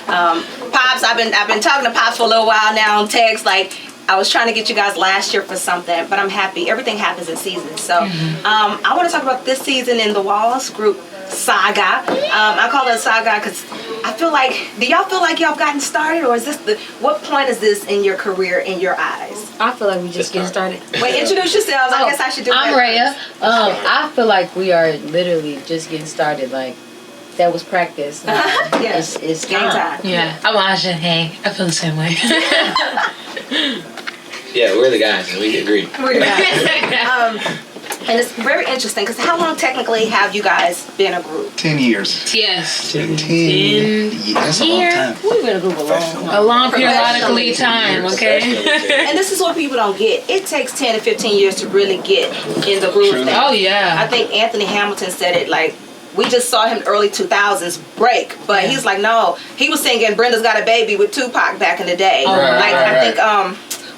Pops, I've been talking to Pops for a little while now on text. Like, I was trying to get you guys last year for something, but I'm happy. Everything happens in seasons. So I want to talk about this season in the Walls group saga. I call it a saga because I feel like, do y'all feel like y'all have gotten started, or is this what point is this in your career in your eyes? I feel like we just getting started. Wait, introduce yourselves. I guess I should do that. I'm Rhea. I feel like we are literally just getting started. Like, that was practice. Yes. It's Game time. Yeah, I'm Aja. Hey, I feel the same way. Yeah, we're the guys, and we agree. We're the guys. And it's very interesting because how long technically have you guys been a group? 10 years. Yes. 10 years. That's a long time. We've been a group a long time. A long periodically time, okay? And this is what people don't get. It takes 10 to 15 years to really get in the groove thing. Oh, yeah. I think Anthony Hamilton said it like, we just saw him early 2000s break, but he's like, no, he was singing Brenda's Got a Baby with Tupac back in the day. I think,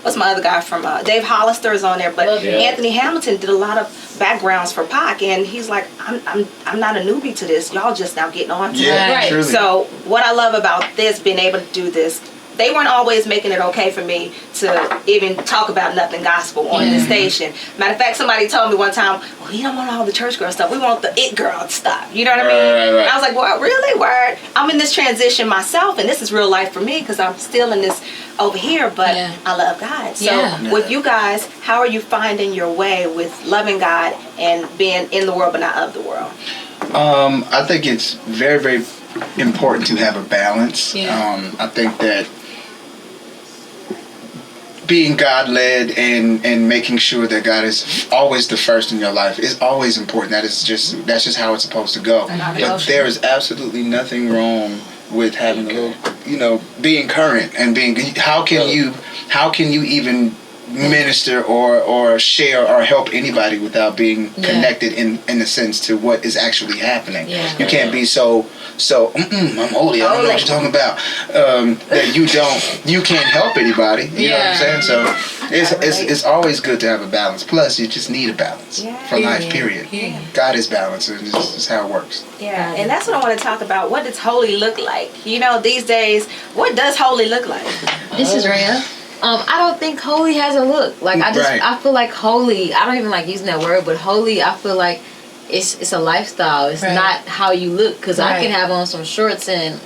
what's my other guy from, Dave Hollister is on there, but Anthony Hamilton did a lot of backgrounds for Pac, and he's like, I'm not a newbie to this. Y'all just now getting on to it. Truly. So what I love about this, being able to do this, they weren't always making it okay for me to even talk about nothing gospel on the station. Matter of fact, somebody told me one time, well, you don't want all the church girl stuff. We want the it girl stuff. You know what I mean? Right. I was like, well, really? Word? I'm in this transition myself, and this is real life for me because I'm still in this over here, but I love God. So with you guys, how are you finding your way with loving God and being in the world but not of the world? I think it's very, very important to have a balance. I think that being God-led and making sure that God is always the first in your life is always important. That's just how it's supposed to go. But there is absolutely nothing wrong with having a little, being current and being. How can you even minister or share or help anybody without being connected in a sense to what is actually happening? You can't be so I'm holy, I don't know what you're talking about, that you can't help anybody, you know what I'm saying? So it's always good to have a balance. Plus you just need a balance for life, period. God is balance, and this is how it works. And that's what I want to talk about. What does holy look like? These days, what does holy look like? This is Rhea. I don't think holy has a look. Like, I feel like holy, I don't even like using that word, but holy, I feel like it's a lifestyle. It's not how you look, because I can have on some shorts and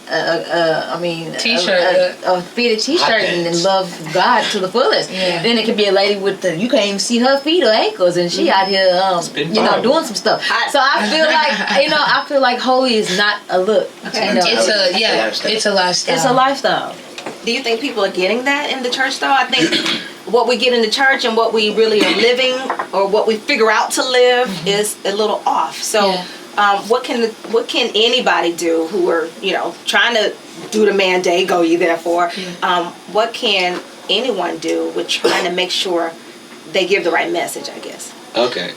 t-shirt, a fitted t-shirt and love God to the fullest. Then it could be a lady with you can't even see her feet or ankles, and she out here doing some stuff. So I feel like I feel like holy is not a look. It's a lifestyle. It's a lifestyle. Do you think people are getting that in the church, though? I think what we get in the church and what we really are living, or what we figure out to live, is a little off. So what can anybody do who are, trying to do the mandate, go ye therefore? What can anyone do with trying to make sure they give the right message, I guess? Okay.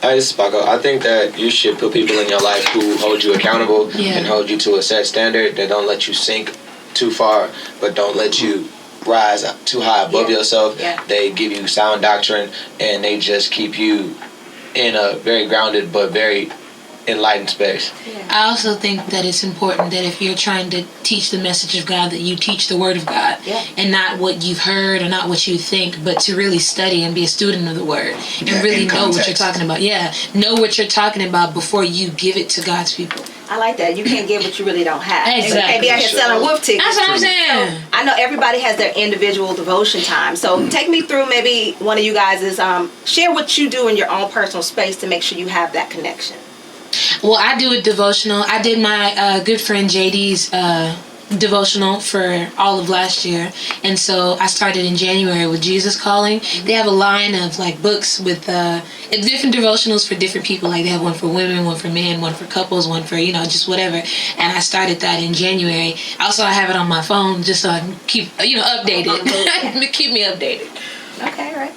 I think that you should put people in your life who hold you accountable and hold you to a set standard, that don't let you sink too far, but don't let you rise too high above yourself. They give you sound doctrine, and they just keep you in a very grounded but very enlightened space. I also think that it's important that if you're trying to teach the message of God, that you teach the Word of God, and not what you've heard or not what you think, but to really study and be a student of the Word and really know what you're talking about. Know what you're talking about before you give it to God's people. I like that. You can't give what you really don't have. Exactly. You can't be out here selling wolf tickets. That's what I'm saying. So, I know everybody has their individual devotion time. So take me through, maybe one of you guys is share what you do in your own personal space to make sure you have that connection. Well, I do a devotional. I did my good friend JD's devotional for all of last year, and so I started in January with Jesus Calling. They have a line of books with different devotionals for different people. Like, they have one for women, one for men, one for couples, one for just whatever. And I started that in January. Also, I have it on my phone just so I can keep updated. Keep me updated. Okay, right.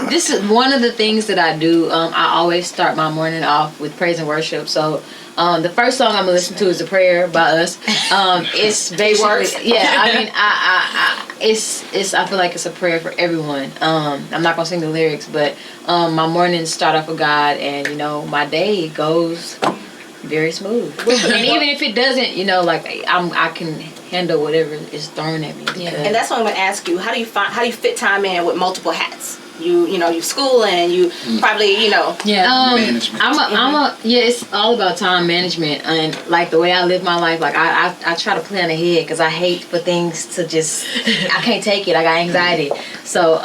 This is one of the things that I do. I always start my morning off with praise and worship. So the first song I'm gonna listen to is a prayer by us. It's basically I feel like it's a prayer for everyone. I'm not gonna sing the lyrics, but my mornings start off with God, and my day goes very smooth. And even if it doesn't, you know, like I can handle whatever is thrown at me. And that's what I'm gonna ask you. How do you fit time in with multiple hats? You school and you probably management. It's all about time management and like the way I live my life. Like I try to plan ahead because I hate for things to just I can't take it. I got anxiety. So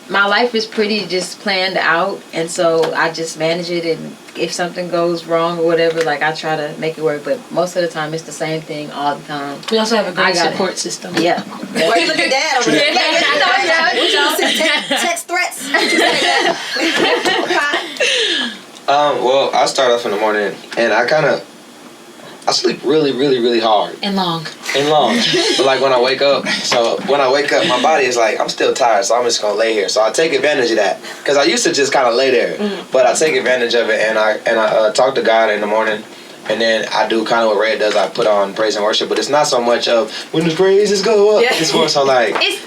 my life is pretty just planned out, and so I just manage it. And if something goes wrong or whatever, like I try to make it work. But most of the time, it's the same thing all the time. We also have a great support system. Yeah. Why you look at Dad over there? Text threats. Well, I start off in the morning, and I sleep really, really, really hard. And long. But like when I wake up, my body is like, I'm still tired, so I'm just going to lay here. So I take advantage of that. Because I used to just kind of lay there. But I take advantage of it, and I talk to God in the morning. And then I do kind of what Red does. I put on praise and worship. But it's not so much of when the praises go up. Yeah. It's more so like, it's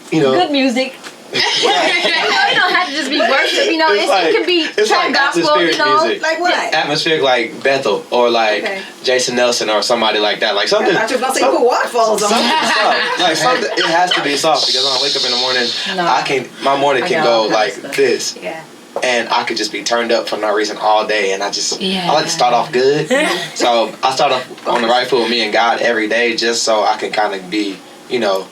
good music. You don't have to just be worship. You know, it can be trap gospel. You know, music. Like what? Atmospheric, like Bethel or like Jason Nelson or somebody like that. Like something. I was gonna say you put waterfalls on. Soft. Like something. It has to be soft because when I wake up in the morning, my morning can go like this. Yeah. And I could just be turned up for no reason all day, and I like to start off good. So I start off on the right foot with me and God every day, just so I can kind of be,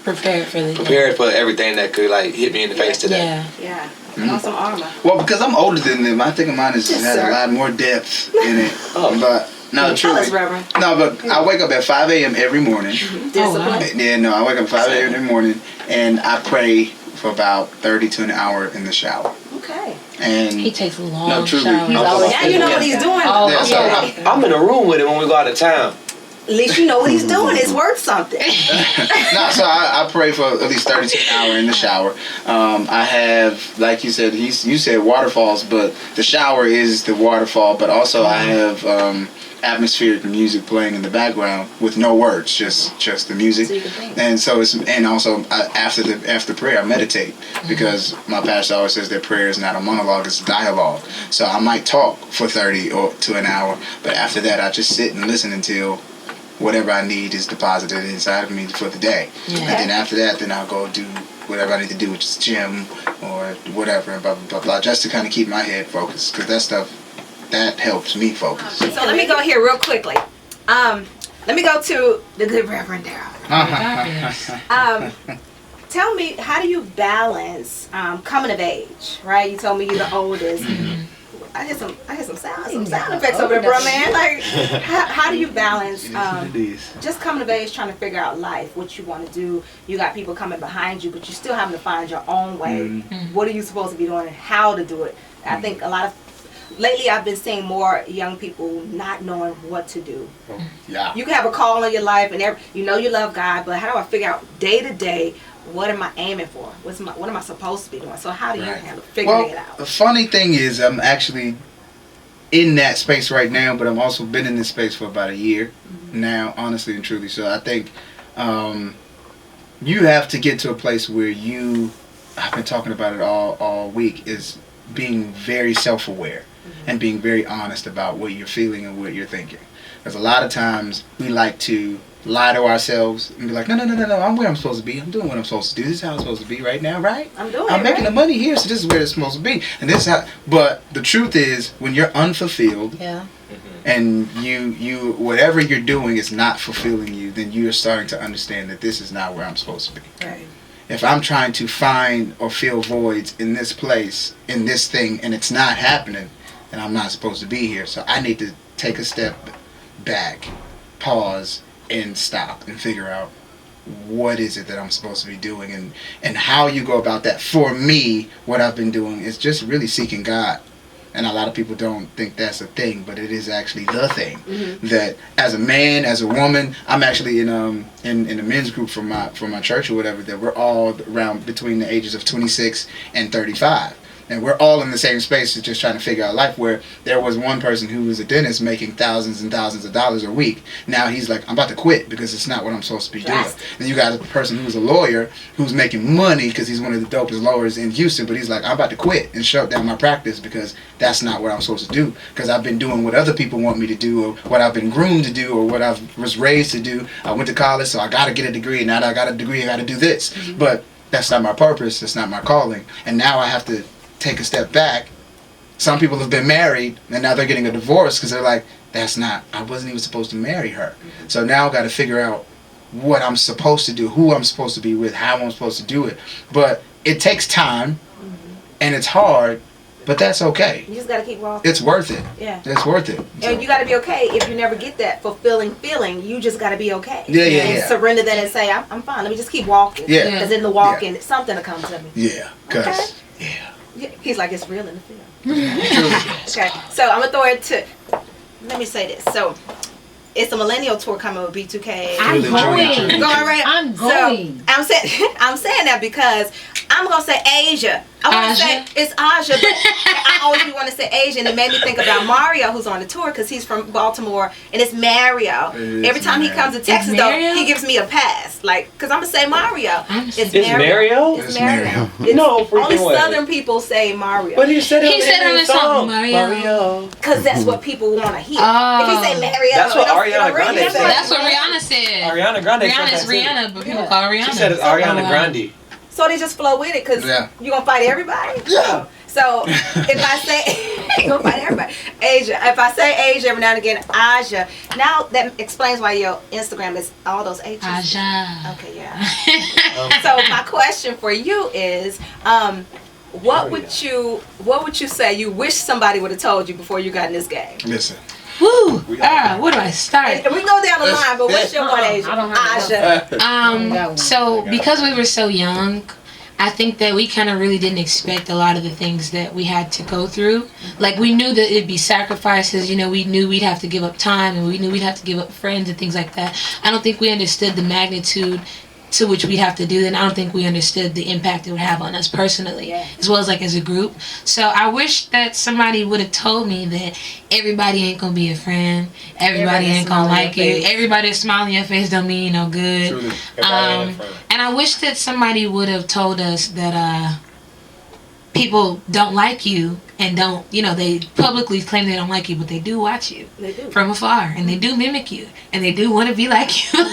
prepared for everything that could like hit me in the face today. Yeah. Awesome armor. Well, because I'm older than them, I think mine has a lot more depth in it. But no, truly. No, but I wake up at 5 a.m. every morning. Discipline. Yeah, no, I wake up 5 a.m. every morning, and I pray for about 30 to an hour in the shower. Okay. And he takes a long shower. Now you know what he's doing. I'm in a room with him when we go out of town. At least you know what he's doing. It's worth something. So I pray for at least 30 to an hour in the shower. I have, like you said, you said waterfalls, but the shower is the waterfall. But also I have atmospheric music playing in the background with no words, just the music. And so also after prayer I meditate, because my pastor always says that prayer is not a monologue, it's a dialogue. So I might talk for 30 or to an hour, but after that I just sit and listen until whatever I need is deposited inside of me for the day. And then after that, then I'll go do whatever I need to do, which is gym or whatever, and blah, blah, blah, blah, just to kind of keep my head focused, because that stuff, that helps me focus. So let me go here real quickly. Let me go to the good Reverend Darrell. Tell me, how do you balance coming of age, right? You told me you're the oldest. I hear some sound effects over there, bro, man. Like, how do you balance just coming of age, trying to figure out life, what you want to do? You got people coming behind you, but you're still having to find your own way. What are you supposed to be doing and how to do it? I think lately I've been seeing more young people not knowing what to do. Yeah. You can have a call on your life and you love God, but how do I figure out day to day, what am I aiming for? What am I supposed to be doing? So how do you handle figuring it out? The funny thing is, I'm actually in that space right now, but I've also been in this space for about a year now, honestly and truly. So I think you have to get to a place where I've been talking about it all week, is being very self-aware and being very honest about what you're feeling and what you're thinking. Because a lot of times we like to lie to ourselves and be like, no, I'm where I'm supposed to be. I'm doing what I'm supposed to do. This is how I'm supposed to be right now, right? I'm making the money here, so this is where it's supposed to be. And this is how. But the truth is, when you're unfulfilled, and you whatever you're doing is not fulfilling you, then you're starting to understand that this is not where I'm supposed to be. Right. If I'm trying to find or fill voids in this place, in this thing, and it's not happening, then I'm not supposed to be here. So I need to take a step back, pause, and stop and figure out what is it that I'm supposed to be doing, and how you go about that. For me, what I've been doing is just really seeking God. And a lot of people don't think that's a thing, but it is actually the thing. That as a man, as a woman, I'm actually in a men's group from my church or whatever, that we're all around between the ages of 26 and 35. And we're all in the same space, just trying to figure out life. Where there was one person who was a dentist making thousands and thousands of dollars a week. Now he's like, I'm about to quit because it's not what I'm supposed to be doing. And you got a person who's a lawyer who's making money because he's one of the dopest lawyers in Houston. But he's like, I'm about to quit and shut down my practice because that's not what I'm supposed to do. Because I've been doing what other people want me to do, or what I've been groomed to do, or what I was raised to do. I went to college, so I got to get a degree. Now that I got a degree, I got to do this. But that's not my purpose. That's not my calling. And now I have to take a step back. Some people have been married and now they're getting a divorce because they're like, I wasn't even supposed to marry her. So now I got to figure out what I'm supposed to do, who I'm supposed to be with, how I'm supposed to do it. But it takes time and it's hard, but that's okay. You just got to keep walking. It's worth it. Yeah. It's worth it. And you got to be okay if you never get that fulfilling feeling. You just got to be okay. Yeah. Surrender that and say, I'm fine. Let me just keep walking. Yeah. Because in the walking, something will come to me. Yeah. Because, He's like, it's real in the film. Okay, so I'm gonna throw it to. Let me say this. So, it's a millennial tour coming with B2K. I'm going. Going right. I'm going. So, I'm saying that because I'm gonna say Asia. I want to say it's Asia, but I always want to say Asia, and it made me think about Mario, who's on the tour, because he's from Baltimore, and it's Mario. Every time he comes to Texas, though, he gives me a pass, like, because I'm gonna say Mario. It's Mario. It's Mario. No freaking only way. Southern people say Mario. But he said it on his song, Mario. Because that's what people want to hear. Oh. If he say Mario, That's what Ariana Grande said. That's what Rihanna said. Ariana Grande Rihanna's said that Rihanna, but people call her Rihanna. She said it's Ariana Grande. So they just flow with it because you gonna fight everybody. Yeah. So if I say you gonna fight everybody, Asia. If I say Asia every now and again, Asia. Now that explains why your Instagram is all those H's. Aja. Okay, yeah. So my question for you is, what would you say you wish somebody would have told you before you got in this game? Listen. Woo! Where do I start? And we can go down the line, but what's your one, Asia? I don't have Asia. So because we were so young, I think that we kind of really didn't expect a lot of the things that we had to go through. Like, we knew that it'd be sacrifices, you know, we knew we'd have to give up time, and we knew we'd have to give up friends and things like that. I don't think we understood the magnitude to which we'd have to do that, and I don't think we understood the impact it would have on us personally, as well as like as a group. So I wish that somebody would have told me that everybody ain't gonna be a friend, everybody ain't gonna like you, everybody that smile in your face don't mean you no good. Truly. And I wish that somebody would have told us that people don't like you and don't, you know, they publicly claim they don't like you, but they do watch you from afar, and they do mimic you, and they do want to be like you.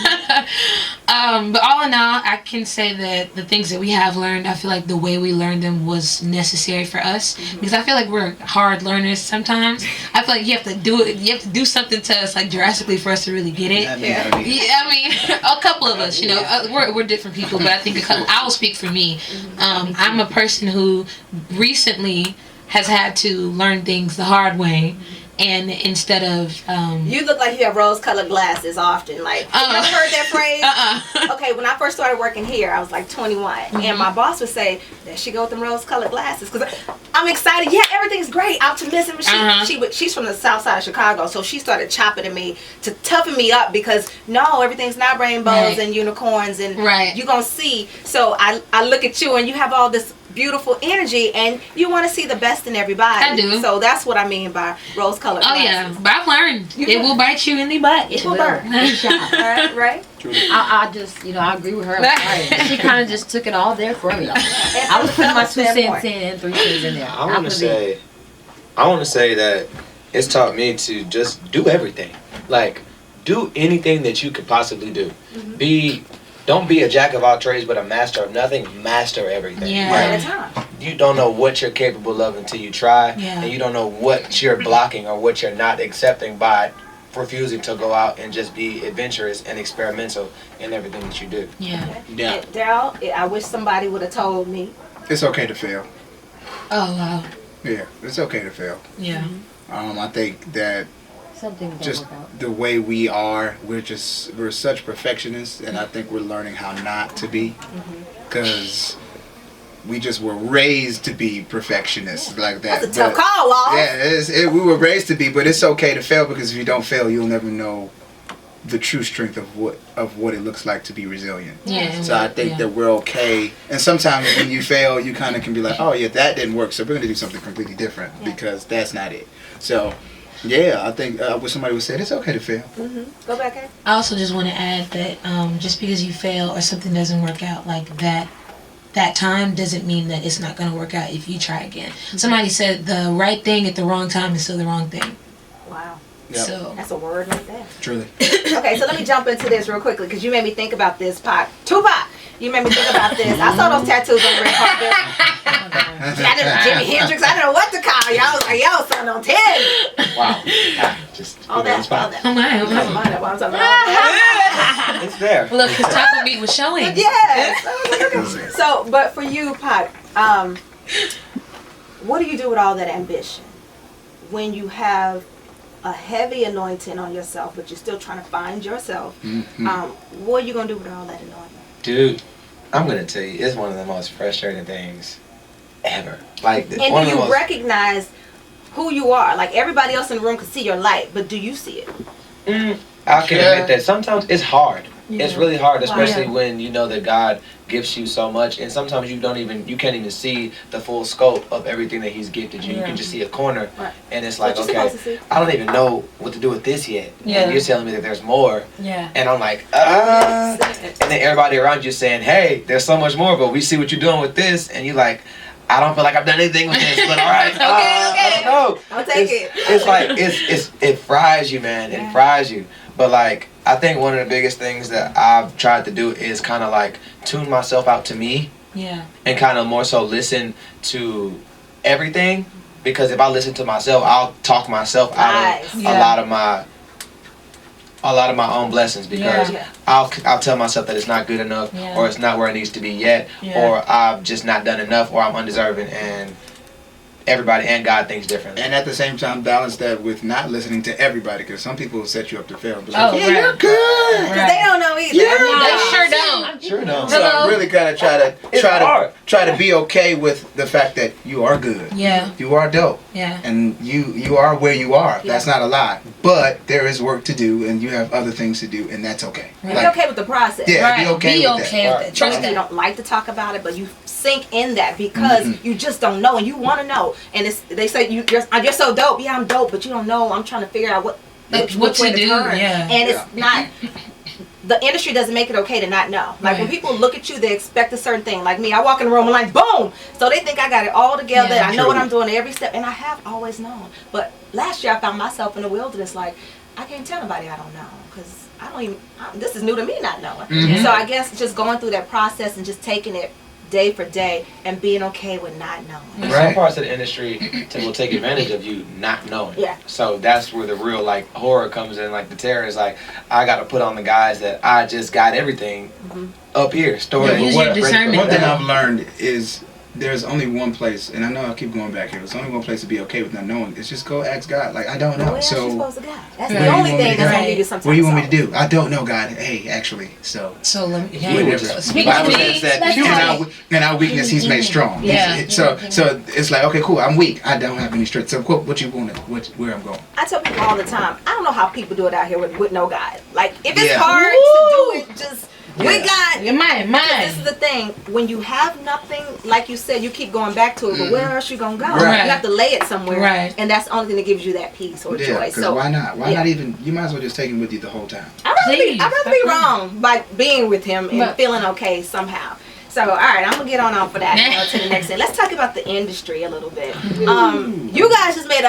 But all in all, I can say that the things that we have learned, I feel like the way we learned them was necessary for us, because I feel like we're hard learners sometimes. I feel like you have to do it, you have to do something to us like drastically for us to really get it. I mean, a couple of us, you know, we're different people, but I think I will speak for me. I'm a person who recently has had to learn things the hard way, and instead of you look like you have rose-colored glasses often. Like, you ever heard that phrase? Okay, when I first started working here, I was like 21, and my boss would say, "There she go with them rose-colored glasses," because I'm excited. Yeah, everything's great, optimism. She's from the south side of Chicago, so she started chopping at me to toughen me up, because no, everything's not rainbows and unicorns, and you're gonna see. So I look at you, and you have all this beautiful energy, and you want to see the best in everybody. I do. So that's what I mean by rose-colored glasses. Yeah, but I've learned it will bite you in the butt. It will burn. Right? I just, you know, I agree with her. She kind of just took it all there for me. I was putting my 2 cents in and 3 cents in there. I want to say that it's taught me to just do everything. Like, do anything that you could possibly do. Don't be a jack of all trades, but a master of nothing. Master everything. You don't know what you're capable of until you try, and you don't know what you're blocking or what you're not accepting by refusing to go out and just be adventurous and experimental in everything that you do. Daryl, I wish somebody would have told me. It's okay to fail. Oh wow. Yeah, it's okay to fail. Yeah. I think that just work out. the way we are, we're such perfectionists, and I think we're learning how not to be, because we just were raised to be perfectionists like that. That's a tough call, Walt. Yeah, we were raised to be, but it's okay to fail, because if you don't fail, you'll never know the true strength of what it looks like to be resilient. Yeah. So I think that we're okay. And sometimes when you fail, you kind of can be like, oh yeah, that didn't work, so we're going to do something completely different because that's not it. So yeah, I think what somebody would say, it's okay to fail. Go back, Ed. I also just want to add that just because you fail or something doesn't work out like that time doesn't mean that it's not going to work out if you try again. Somebody said the right thing at the wrong time is still the wrong thing. Wow. Yep. So That's a word right there. Truly. Okay, so let me jump into this real quickly because you made me think about this, Pac. Tupac, you made me think about this. I saw those tattoos on the red carpet. I didn't Jimi Hendrix. I didn't know what to call you. I was like, yo, son, don't tell me. Wow. Just All that. oh my. I'm talking about. It's there. Look, his taco meat was showing. Yes. So, but for you, Pac, what do you do with all that ambition when you have a heavy anointing on yourself, but you're still trying to find yourself? What are you gonna do with all that anointing? Dude, I'm gonna tell you, it's one of the most frustrating things ever. Like, And do you recognize who you are? Like, everybody else in the room can see your light, but do you see it? I can admit that sometimes it's hard. It's really hard, especially Wow. when you know that God gives you so much, and sometimes you can't even see the full scope of everything that He's gifted you. You can just see a corner, and it's like, What you supposed to okay, see? I don't even know what to do with this yet. Yeah. And you're telling me that there's more, Yeah. and I'm like, and then everybody around you saying, hey, there's so much more, but we see what you're doing with this, and you're like, I don't feel like I've done anything with this, but all right, I don't know. I'll take it. It's like it fries you, man. It fries you. But like, I think one of the biggest things that I've tried to do is kind of like tune myself out to me. Yeah. And kind of more so listen to everything, because if I listen to myself, I'll talk myself out of a lot of my own blessings, because I'll tell myself that it's not good enough, or it's not where it needs to be yet, or I've just not done enough, or I'm undeserving, and everybody and God thinks differently. And at the same time, balance that with not listening to everybody, because some people will set you up to fail. But Oh, like, right. you're good. Because they don't know either. Yeah. They sure don't. Sure no. So I really kind of try to be okay with the fact that you are good. Yeah. You are dope. Yeah. And you are where you are. That's not a lie. But there is work to do, and you have other things to do, and that's okay. Be okay with the process. Yeah, be okay with that. that. Trust You that. don't like to talk about it, but you sink in that because you just don't know, and you want to know. And they say you're so dope. Yeah, I'm dope, but you don't know. I'm trying to figure out what to do. turn. Yeah. And it's not. The industry doesn't make it okay to not know. Like, when people look at you, they expect a certain thing. Like me, I walk in the room, I'm like, boom! So they think I got it all together. Yeah, I know what I'm doing every step, and I have always known. But last year, I found myself in the wilderness. Like, I can't tell nobody I don't know, because I don't even. This is new to me, not knowing. So I guess just going through that process and just taking it day for day and being okay with not knowing. Some parts of the industry will take advantage of you not knowing. Yeah. So that's where the real like horror comes in. Like, the terror is like, I got to put on the guys that I just got everything up here stored. Yeah, use your discernment. One thing I've learned is there's only one place, and I know I keep going back here. There's only one place to be okay with not knowing. It's just go ask God. Like, I don't know. Where else you So supposed to go? That's where the you only want me thing to that's go? going to give you some type what do you want me of to do? I don't know, God. Hey, actually, so. So let me. The Bible says that in our weakness He's made strong. Yeah. So it's like, okay, cool. I'm weak. I don't have any strength. So what you want? Where I'm going? I tell people all the time, I don't know how people do it out here with no God. Like, if it's Yeah. hard to do it, just with God. You're mine. This is the thing. When you have nothing, like you said, you keep going back to it, but where else you going to go? Right. You have to lay it somewhere. Right. And that's the only thing that gives you that peace or joy. Because So why not? Why not even? You might as well just take Him with you the whole time. I'd rather be wrong by being with Him and feeling okay somehow. So, all right, I'm going to get on for that to the next thing. Let's talk about the industry a little bit. You guys just made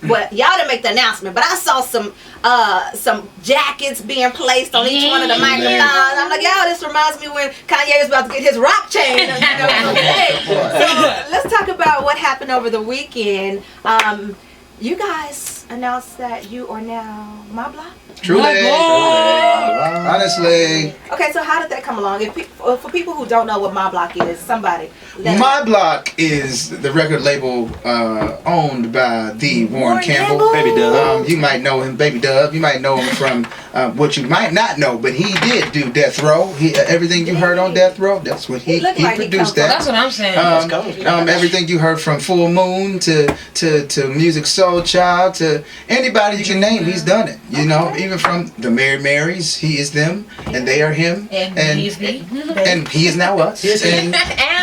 y'all didn't make the announcement, but I saw some jackets being placed on each one of the microphones. I'm like, yo, this reminds me when Kanye was about to get his rock chain. So let's talk about what happened over the weekend. You guys announced that you are now My Block. Truly. Honestly. Okay, so how did that come along? For people who don't know what My Block is, somebody. My Block is the record label owned by the Warren Campbell. Baby Dub. You might know him, Baby Dub. You might know him from what you might not know, but he did do Death Row. Everything you heard on Death Row, that's what he produced that. That's what I'm saying. Everything you heard from Full Moon to Music Soul Child to anybody you can name, he's done it. You know, even from the Mary Marys, he is them, and they are him, and he is me, and he is now us, and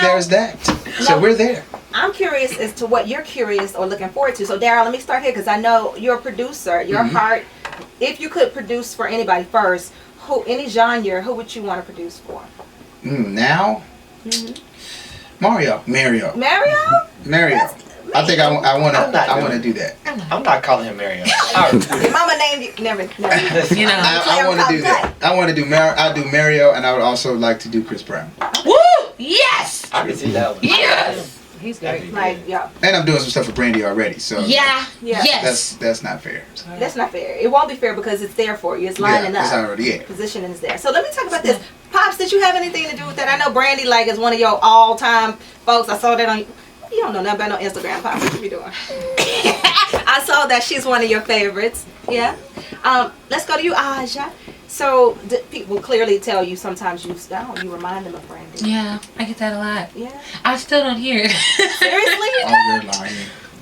there's that. So we're there. I'm curious as to what you're curious or looking forward to. So, Daryl, let me start here because I know you're a producer. Your heart, if you could produce for anybody first, any genre, who would you want to produce for? Now? Mario. Mario? I think I want to do that. I'm not calling him Mario. Your mama named you. Never. You know. I want to do that. I'll do Mario, and I would also like to do Chris Brown. Woo! Yes! I can see that one. Yes! He's great. Like, yeah. And I'm doing some stuff with Brandy already, so Yeah. Yes. that's not fair. That's not fair. It won't be fair because it's there for you. It's lining up. It's already it. Positioning is there. So let me talk about this. Pops, did you have anything to do with that? I know Brandy is one of your all-time folks. I saw that on. You don't know nothing about no Instagram, Pops. What you be doing? I saw that she's one of your favorites. Yeah. Let's go to you, Aja. So people clearly tell you sometimes you remind them of Brandy. Yeah, I get that a lot. Yeah. I still don't hear it. Seriously? Oh, you're lying.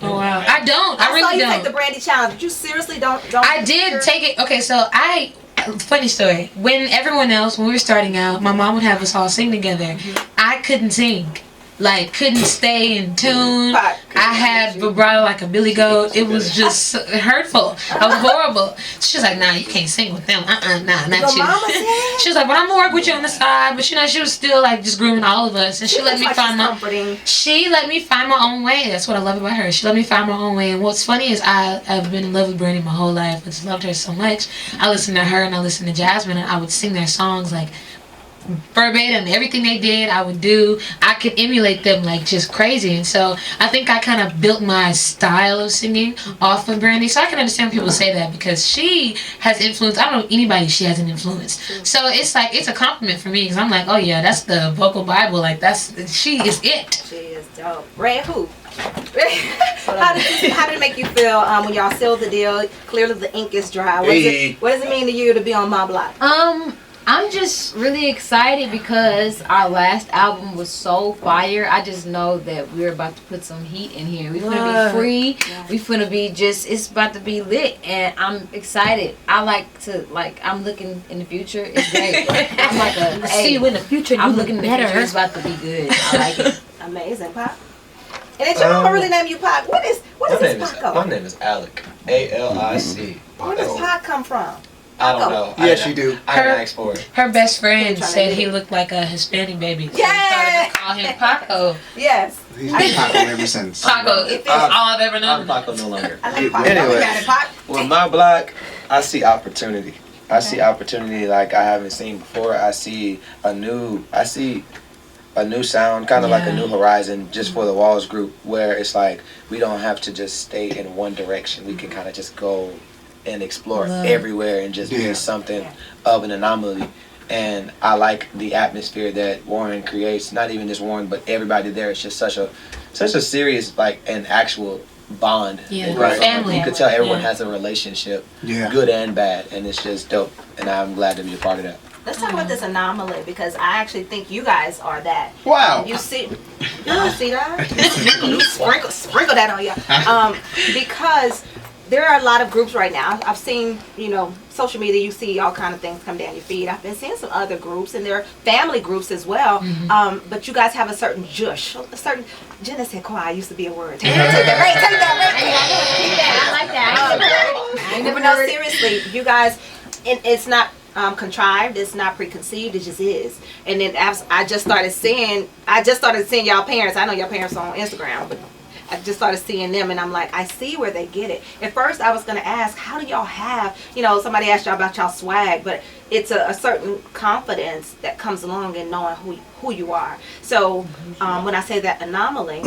Oh wow. I don't. I really saw you don't. take the Brandy challenge. But you seriously don't. I did take it. Okay, so funny story. When we were starting out, my mom would have us all sing together. I couldn't sing. Like, couldn't stay in tune. I had vibrato like a billy goat. It was just hurtful. I was horrible. She was like, nah, you can't sing with them. Nah, not you. She was like, but I'm gonna work with you on the side. But she was still like just grooming all of us. And she let me find my own way. That's what I love about her. She let me find my own way. And what's funny is I've been in love with Brandy my whole life. I just loved her so much. I listened to her and I listened to Jasmine, and I would sing their songs like verbatim. Everything they did I would do. I could emulate them like just crazy. And so I think I kind of built my style of singing off of Brandy. So I can understand people say that because she has influence. I don't know anybody she hasn't influenced. So it's like it's a compliment for me because I'm like, oh yeah, that's the vocal Bible. Like she is it. She is dope. Ray, who? How did it make you feel when y'all sealed the deal? Clearly the ink is dry. What does it mean to you to be on my block? I'm just really excited because our last album was so fire. I just know that we're about to put some heat in here. We're gonna be free. Yeah. We're gonna be it's about to be lit, and I'm excited. I'm looking in the future. It's great. I'm like see you in the future. I'm looking better. It's about to be good. I like it. Amazing, Pop. And did your mama really name you Pop? What is this Pac? My name is Alec. ALIC. Where does Pac come from? I don't know. Yes, you do. I didn't ask for it. Her best friend said he looked like a Hispanic baby. So yeah. started to call him Paco. Yes. He's been Paco ever since. Paco. It's all I've ever known. I'm Paco no longer. I like Paco. Anyway, with my block, I see opportunity. I see opportunity like I haven't seen before. I see a new sound, kind of like a new horizon just for the Walls group, where it's like we don't have to just stay in one direction. We can kind of just go and explore everywhere and just be something of an anomaly. And I like the atmosphere that Warren creates. Not even just Warren, but everybody there. It's just such a serious, like, an actual bond. Yeah, right? family. You could tell everyone has a relationship, good and bad, and it's just dope. And I'm glad to be a part of that. Let's talk about this anomaly because I actually think you guys are that. Wow. You see that? You sprinkle that on you. Because there are a lot of groups right now. I've seen, social media, you see all kind of things come down your feed. I've been seeing some other groups, and there are family groups as well. But you guys have a certain jush, a certain je ne sais quoi used to be a word. Take that. I like that. But no, seriously, you guys, it's not contrived, it's not preconceived, it just is. And then I just started seeing y'all parents. I know y'all parents are on Instagram, but I just started seeing them, and I'm like, I see where they get it. At first, I was going to ask, how do y'all have, somebody asked y'all about y'all swag, but it's a certain confidence that comes along in knowing who you are. So when I say that anomaly,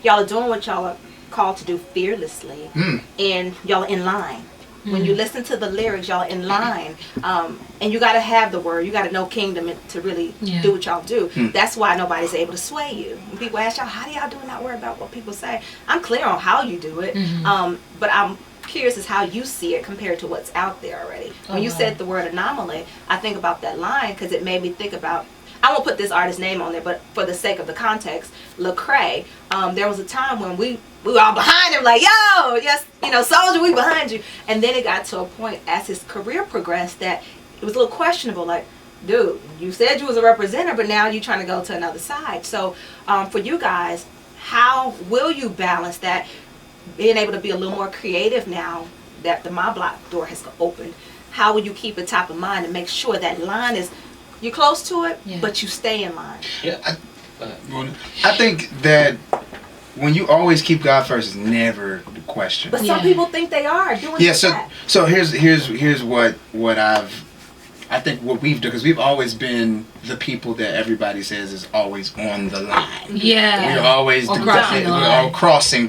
y'all are doing what y'all are called to do fearlessly, and y'all are in line. When you listen to the lyrics, y'all are in line, and you got to have the word. You got to know kingdom to really do what y'all do. That's why nobody's able to sway you. When people ask y'all, how do y'all do and not worry about what people say? I'm clear on how you do it, but I'm curious as how you see it compared to what's out there already. When you said the word anomaly, I think about that line because it made me think about, I won't put this artist's name on there, but for the sake of the context, Lecrae, there was a time when we were all behind him, like, yo, yes, Soldier, we behind you. And then it got to a point as his career progressed that it was a little questionable, like, dude, you said you was a representative, but now you're trying to go to another side. So for you guys, how will you balance that, being able to be a little more creative now that the My Block door has opened? How will you keep it top of mind and make sure that line is, you're close to it, but you stay in line? Yeah. I think that when you always keep God first is never the question. But some people think they are doing that. So here's what I think what we've done, because we've always been the people that everybody says is always on the line. Yeah. We're always crossing the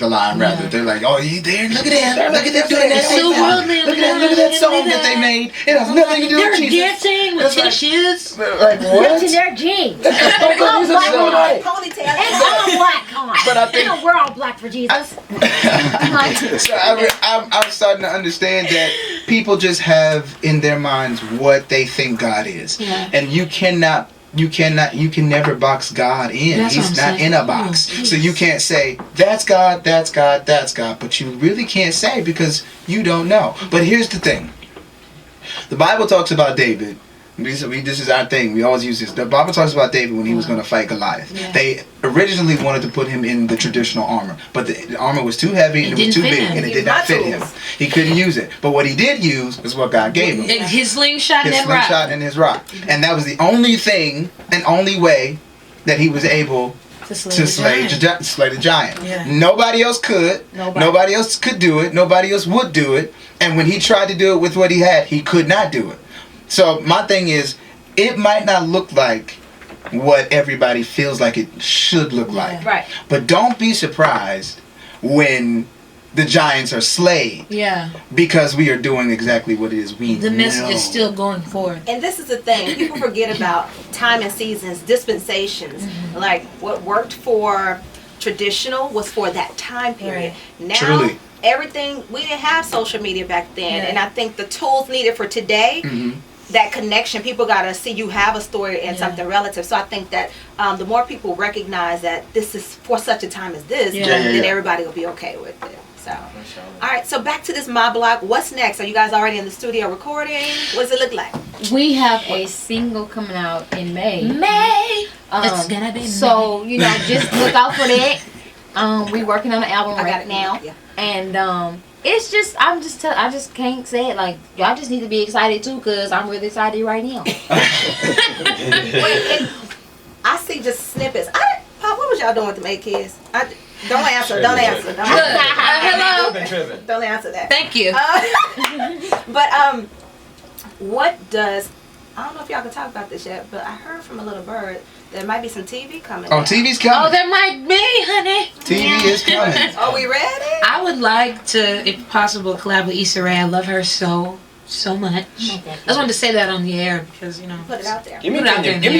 line, rather. Yeah. They're like, oh, you there? Look at them. Look at them doing that. So worldly. Look at that song that they made. It has nothing to do with Jesus. They're dancing with tissues. Like, what? What's in their jeans? Ponytail. And all black. Come on. But I think we're all black for Jesus. So I'm starting to understand that people just have in their minds what they think God is, and you can never box God in. He's not in a box, so you can't say that's God, but you really can't say because you don't know. But here's the thing: the Bible talks about David. This is our thing. We always use this. The Bible talks about David when he was going to fight Goliath. Yeah. They originally wanted to put him in the traditional armor, but the armor was too heavy and it was too big, and it did not fit him. He couldn't use it. But what he did use is what God gave him. His slingshot and his rock. And that was the only thing and only way that he was able to slay the giant. Yeah. Nobody else could. Nobody else could do it. Nobody else would do it. And when he tried to do it with what he had, he could not do it. So my thing is, it might not look like what everybody feels like it should look like. Right. But don't be surprised when the giants are slayed. Yeah. Because we are doing exactly what it is we know. The message is still going forward. And this is the thing. People forget about time and seasons, dispensations. Mm-hmm. Like what worked for traditional was for that time period. Right. Now, truly. Everything, we didn't have social media back then. Yeah. And I think the tools needed for today, that connection, people got to see you have a story and something relative. So I think that the more people recognize that this is for such a time as this, then everybody will be okay with it. So, all right, so back to this My Block. What's next? Are you guys already in the studio recording? What does it look like? We have a single coming out in May. It's gonna be so May. Just look out for that. We working on an album right now, and it's just I just can't say it, like y'all just need to be excited too, cause I'm really excited right now. Wait, I see just snippets. Pop, what was y'all doing with the 8 kids? Don't answer. Hello. Don't answer that. Thank you. But what does, I don't know if y'all can talk about this yet, but I heard from a little bird there might be some TV coming. Oh, TV's coming. Oh, there might be, honey. TV is coming. Are we ready? I would like to, if possible, collab with Issa Rae. I love her so much. I just wanted to say that on the air because, put it out there. Give me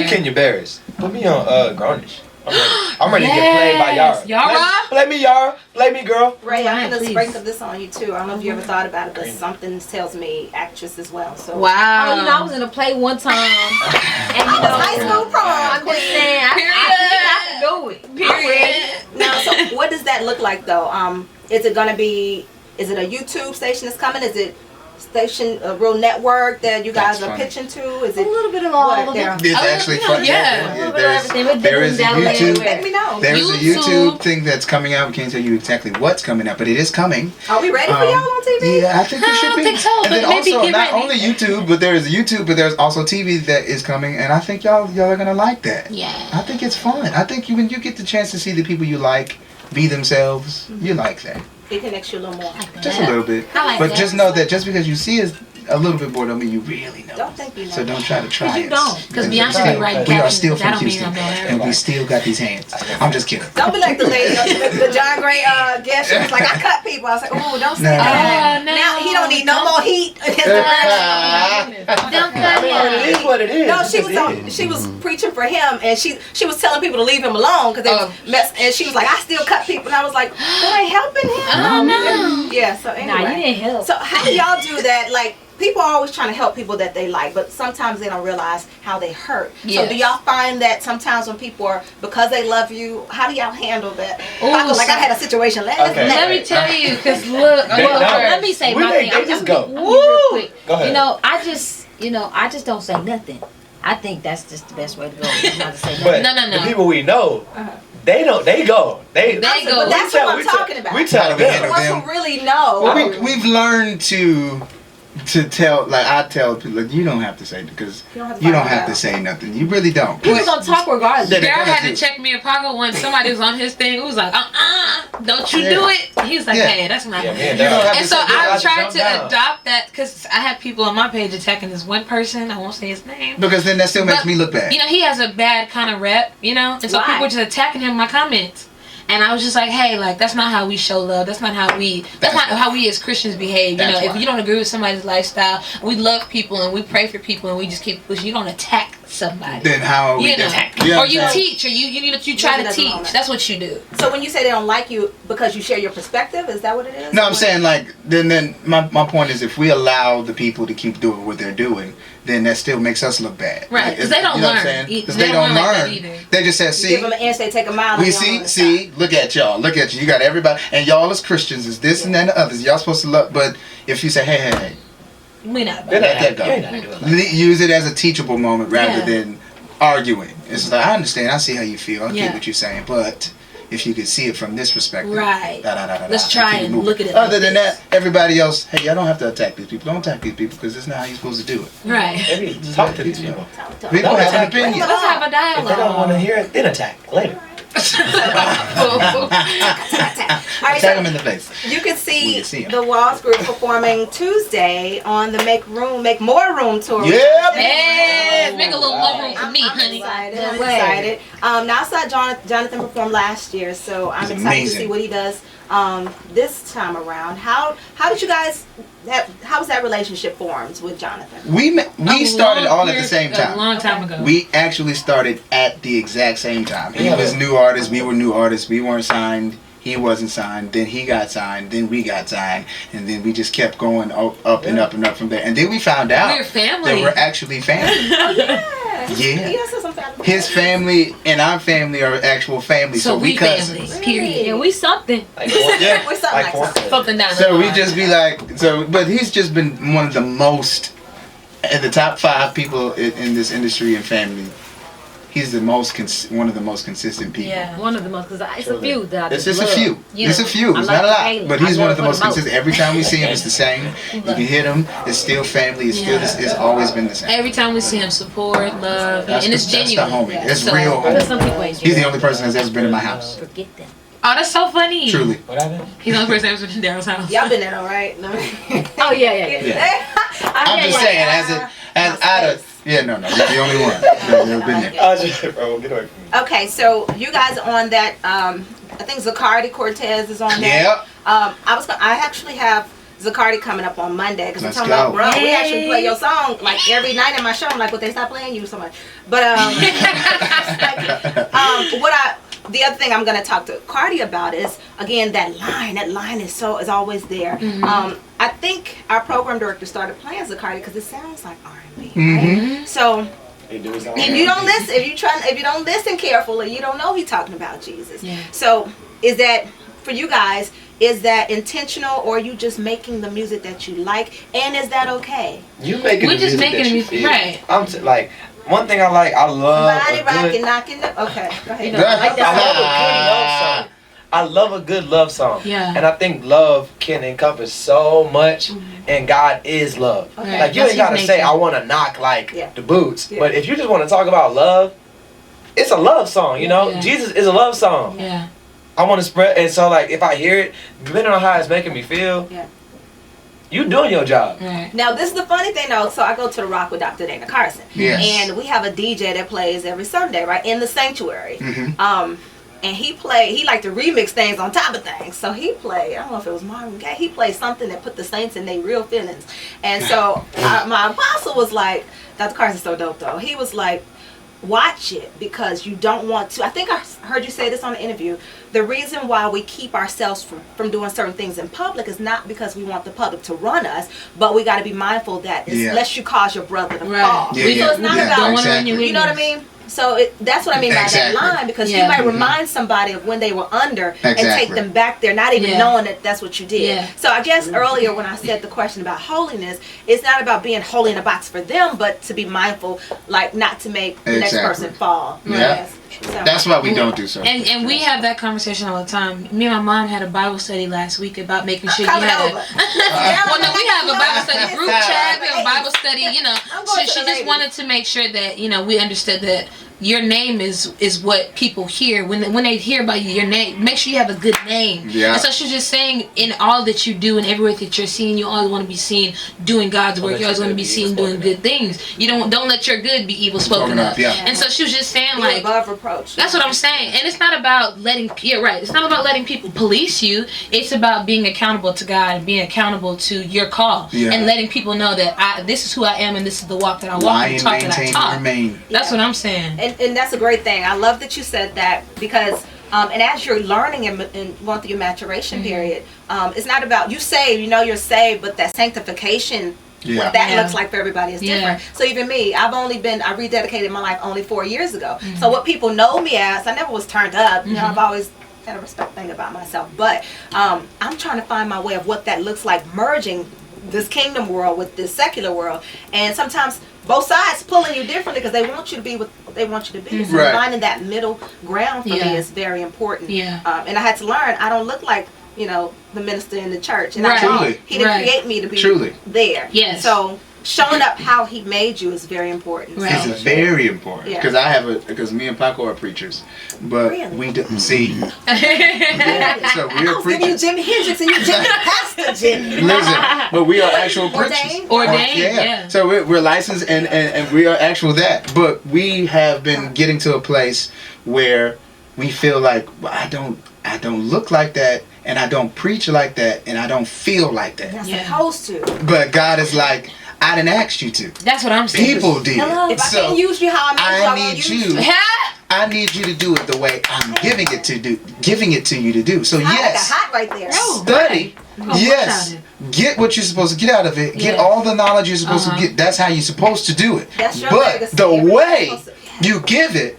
Kenya Barris. Put me on Garnish. I'm ready to get played by Yara. Yara? Play me, Yara. Play me, girl. Ray, I'm going to sprinkle this on you too. I don't know if you ever thought about it, but something tells me actress as well. So wow. Oh, I was in a play one time. And high school prom. I'm just saying, I can do it. Period. Now, so what does that look like though? Is it going to be, is it a YouTube station that's coming? Is it station, a real network that you guys are pitching to? Is it a little bit of all of it? It's actually fun. Yeah. There is a YouTube. Let me know. There is a YouTube thing that's coming out. We can't tell you exactly what's coming out, but it is coming. Are we ready for y'all on TV? Yeah, I think we should be. I don't think so, and but then maybe also, get not ready. only YouTube, but there is YouTube, but there's also TV that is coming, and I think y'all are gonna like that. Yeah. I think it's fun. I think when you get the chance to see the people you like be themselves, you like that. It connects you a little more. Just a little bit. But just know that just because you see us a little bit more don't mean you really know. Don't think you know. So don't try to try you don't. Because Beyonce be right. We are still that from don't mean Houston, I know and everybody. we still got these hands. I'm just kidding. Don't be like the lady, the John Gray guest. She was like, I cut people. I was like, oh, don't say No. that. Oh, no. Now he don't need no more heat. Don't cut him. what it is. No, It she was preaching for him, and she was telling people to leave him alone because they was and she was like, I still cut people, and I was like, that ain't helping him. Oh no. Yeah. So anyway, Nah, you didn't help. so how do y'all do that? Like, people are always trying to help people that they like, but sometimes they don't realize how they hurt. Yes. So do y'all find that sometimes when people are, because they love you, how do y'all handle that? Ooh, I feel like I had a situation last Okay. night. Let me tell you, because look, Let me say my thing. Just go. Real quick. Go ahead. I just don't say nothing. I think that's just the best way to go. Is not to say nothing. But No. the people we know, they go. They go. But that's what I'm talking about. We tell How do we them. handle The ones who really know. Well, we've learned to tell, like, I tell people, like, you don't have to say, because you don't have to say nothing. You really don't. People gonna talk regardless. Yeah, Daryl gonna had to do. check me in pocket when somebody was on his thing. It was like, don't you do it. He was like, Yeah. hey, that's not Yeah, me. man, You don't have And to so say I've just tried jump to down. adopt that because I have people on my page attacking this one person. I won't say his name. because then that still makes But, me look bad. You know, he has a bad kind of rep, and so Why? people were just attacking him in my comments. And I was just like, hey, like, that's not how we show love. That's not how we as Christians behave. That's If why. you don't agree with somebody's lifestyle, we love people and we pray for people and we just keep pushing. You don't attack somebody. Then how are we You know, know or you teach, or you try to Doesn't teach. moment. That's what you do. So when you say they don't like you because you share your perspective, is that what it is? No, I'm saying, like, then my point is, if we allow the people to keep doing what they're doing, then that still makes us look bad. Right, Like, 'cause they don't you know what I'm learn. saying? 'Cause They they don't don't learn like that learn. either. They just said, You see, give them an inch, they take a mile. we and you don't see, wanna look at y'all, you got everybody, and y'all as Christians is this and that and the others. Y'all supposed to love, but if you say, hey, We not They're about not that. that You're not doing go. that. Use it as a teachable moment rather Yeah. than arguing. It's like, I understand, I see how you feel, I Yeah. get what you're saying, but if you could see it from this perspective, Right. Let's and try keep it and moving. look at it Other like than this. that, everybody else, hey, y'all don't have to attack these people. Don't attack these people because that's not how you're supposed to do it. Right. Maybe talk to these people. People Don't have an attack. opinion. Let's have a If they don't want to dialogue. hear it, then attack later. All right, Attack so them in the face. you can When see you see 'em. the Walls Group performing Tuesday on the Make More Room tour. Yep. Hey, make a little more room for me, I'm honey. excited. No I'm way. excited. Now I saw Jonathan perform last year, so I'm It's excited amazing. to see what he does this time around. How did you guys? How was that relationship formed with Jonathan? We started all at the same A time. long time ago. We actually started at the exact same time. He Yeah. was new artist, we were new artists. We weren't signed. He wasn't signed. Then he got signed. Then we got signed. And then we just kept going up and up and up from there. And then we found out We're family. that we're actually family. Yeah. He also some family. His family and our family are actual family. So So we we cousins. family. Period. Yeah, we something. Like, yeah, We're something like four- something. Something down the So we line. just be like, but he's just been one of the most, in the top 5 people in this industry and family. He's the most, one of the most consistent people. Yeah, one of the most. Cause it's a Truly. few that I It's just just a love. few. You It's a know, few. I It's like not a lot. Haley. But I he's one love of the her most consistent. Every time we see him, it's the same. You can hit him. It's still family. It's still. It's always been the same. Every time we see him, support, love, and it's That's genuine. the homie. It's So- real Because homie. some people ain't. He's the only person that's ever been in my house. Forget them. Oh, that's so funny. Truly. What happened? He's the only person that was in Daryl's house. Y'all been there, all right? No. Oh yeah. I'm just saying, as out of no, you're the only one. That's never been there. Bro, get away from me. Okay, so you guys are on that. I think Zacardi Cortez is on that. Yep. I actually have Zacardi coming up on Monday because I'm Let's talking go. about, bro. We Yay. actually play your song like every night in my show. I'm like, would they stop playing you so much? But the other thing I'm going to talk to Cardi about is, again, that line. That line is always there. I think our program director started playing Zacardi because it sounds like R&B. Right? So They do his own if you don't listen, if you don't listen carefully, you don't know he's talking about Jesus. Yeah. So is that for you guys? Is that intentional, or are you just making the music that you like? And is that okay? You making We're the just music making that you music, feel. right. Like, one thing I like, I love Body a rocking, good, knocking. Okay, go ahead. You know, I like I love that. a good love song. I love a good love song. Yeah. And I think love can encompass so much, and God is love. Okay. Like, you That's ain't gotta his say, nature. I wanna knock, like, Yeah. the boots. Yeah. But if you just wanna talk about love, it's a love song, you know? Yeah. Jesus is a love song. Yeah. I wanna spread, and so, like, if I hear it, depending on how it's making me feel, Yeah. you doing your job. Right. Now this is the funny thing though. So I go to the Rock with Dr. Dana Carson, Yes. and we have a DJ that plays every Sunday, right in the sanctuary. Mhm. and he liked to remix things on top of things. So he played, I don't know if it was Marvin Gaye, he played something that put the saints in their real feelings. And so my apostle was like, Dr. Carson's so dope though. He was like, watch it, because you don't want to. I think I heard you say this on the interview. The reason why we keep ourselves from doing certain things in public is not because we want the public to run us, but we got to be mindful that unless you cause your brother to fall. So it's not about, you know what I mean? So that's what I mean by that line, because you might remind somebody of when they were under and take them back there, not even knowing that that's what you did. So I guess earlier when I said the question about holiness, it's not about being holy in a box for them, but to be mindful, like not to make the next person fall. Yeah. So. That's why we don't do so. And we have that conversation all the time. Me and my mom had a Bible study last week about making sure you had well, no, we have a Bible study group chat. We have a Bible study. You know, she just wanted to make sure that we understood that your name is what people hear when they hear about you. Your name, make sure you have a good name. Yeah. And so she's just saying, in all that you do and everywhere that you're seen, you always want to be seen doing God's work. You always want to be seen doing good things. You don't let your good be evil spoken of. Yeah. And so she was just saying, like, above reproach. That's what I'm saying. And it's not about letting it's not about letting people police you. It's about being accountable to God and being accountable to your call and letting people know that this is who I am and this is the walk that I walk and talk that I talk. That's what I'm saying. And that's a great thing. I love that you said that, because and as you're learning and going through your maturation period, it's not about, you say you're saved, but that sanctification, what that looks like for everybody is different. So even me, I rededicated my life only 4 years ago. So what people know me as, I never was turned up. I've always had a respect thing about myself, but I'm trying to find my way of what that looks like, merging this kingdom world with this secular world. And sometimes both sides pulling you differently because they want you to be what they want you to be. So finding that middle ground for me is very important. And I had to learn, I don't look like the minister in the church, and I don't. He didn't create me to be there. So showing up how he made you is very important. It's very important, because me and Paco are preachers, but we don't see. So we're preachers. You Jimi Hendrix and you Jimmy Pastor Jimmy. Listen, but we are actual preachers. Ordained. So we're licensed and we are actual that. But we have been getting to a place where we feel like, well, I don't look like that, and I don't preach like that, and I don't feel like that. You're supposed to. But God is like, I didn't ask you to. That's what I'm saying. People did. If I can't use you how I need you, I need you to do it the way I'm giving it to you to do. So yes, hot right there. Study. Yes. Get what you're supposed to get out of it. Get all the knowledge you're supposed to get. That's how you're supposed to do it. That's your but legacy. The way you give it,